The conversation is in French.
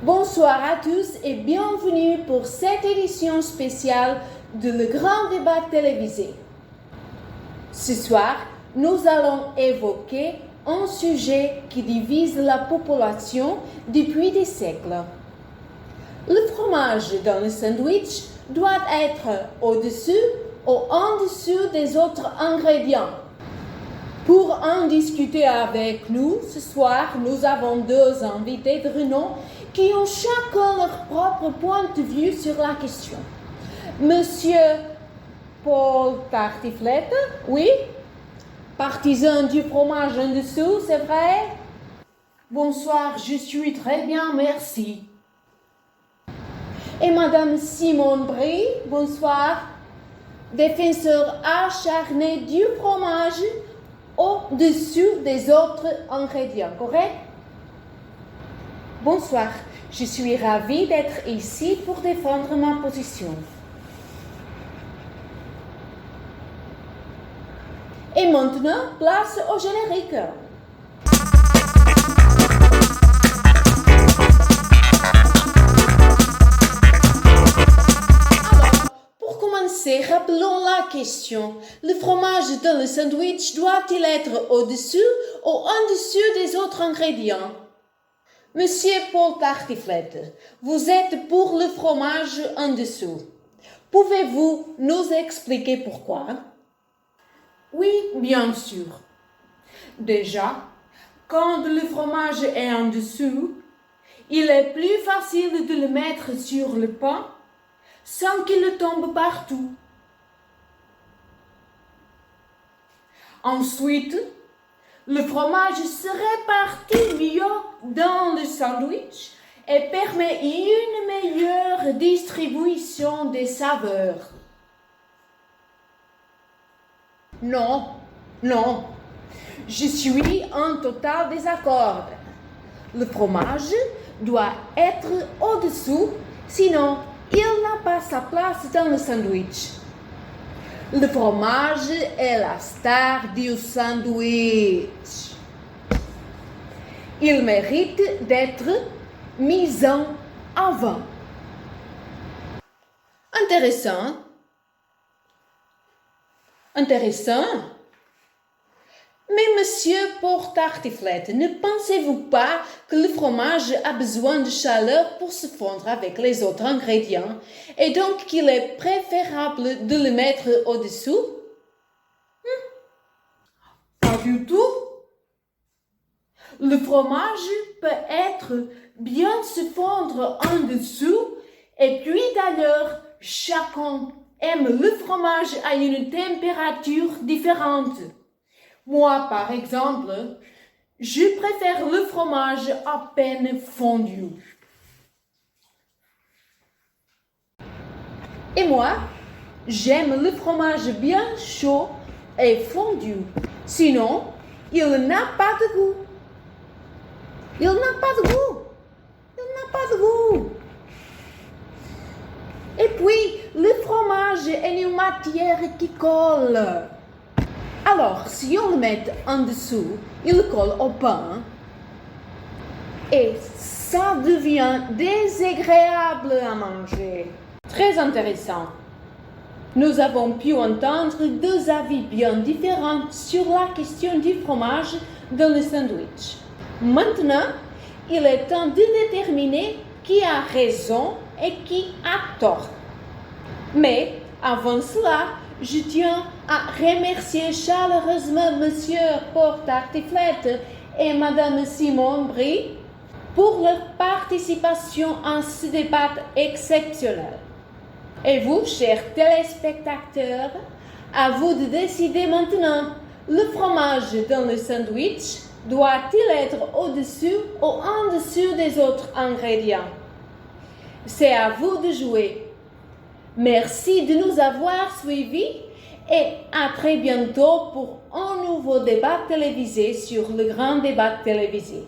Bonsoir à tous et bienvenue pour cette édition spéciale de Le Grand Débat télévisé. Ce soir, nous allons évoquer un sujet qui divise la population depuis des siècles. Le fromage dans le sandwich doit être au-dessus ou en-dessous des autres ingrédients. Pour en discuter avec nous, ce soir, nous avons deux invités de renom qui ont chacun leur propre point de vue sur la question. Monsieur Paul Tartiflette, oui, partisan du fromage en dessous, c'est vrai? Bonsoir, je suis très bien, merci. Et Madame Simone Brie, bonsoir, défenseur acharné du fromage au-dessus des autres ingrédients, correct? Bonsoir, je suis ravie d'être ici pour défendre ma position. Et maintenant, place au générique. Rappelons la question. Le fromage dans le sandwich doit-il être au-dessus ou en-dessous des autres ingrédients? Monsieur Paul Tartiflette, vous êtes pour le fromage en dessous. Pouvez-vous nous expliquer pourquoi? Oui, bien sûr. Déjà, quand le fromage est en dessous, il est plus facile de le mettre sur le pain sans qu'il tombe partout. Ensuite, le fromage se répartit mieux dans le sandwich et permet une meilleure distribution des saveurs. Non, je suis en total désaccord. Le fromage doit être au-dessous, sinon il n'a pas sa place dans le sandwich. Le fromage est la star du sandwich. Il mérite d'être mis en avant. Intéressant. Mais monsieur Paul Tartiflette, ne pensez-vous pas que le fromage a besoin de chaleur pour se fondre avec les autres ingrédients et donc qu'il est préférable de le mettre au-dessous? Pas du tout. Le fromage peut bien se fondre en dessous et puis d'ailleurs, chacun aime le fromage à une température différente. Moi, par exemple, je préfère le fromage à peine fondu. Et moi, j'aime le fromage bien chaud et fondu. Sinon, il n'a pas de goût. Et puis, le fromage est une matière qui colle. Alors, si on le met en dessous, il colle au pain et ça devient désagréable à manger. Très intéressant. Nous avons pu entendre deux avis bien différents sur la question du fromage dans le sandwich. Maintenant, il est temps de déterminer qui a raison et qui a tort. Mais avant cela, je tiens à remercier chaleureusement Monsieur Paul Tartiflette et Madame Simone Brie pour leur participation à ce débat exceptionnel. Et vous, chers téléspectateurs, à vous de décider maintenant. Le fromage dans le sandwich doit-il être au-dessus ou en dessous des autres ingrédients? C'est à vous de jouer. Merci de nous avoir suivis et à très bientôt pour un nouveau débat télévisé sur le Grand Débat télévisé.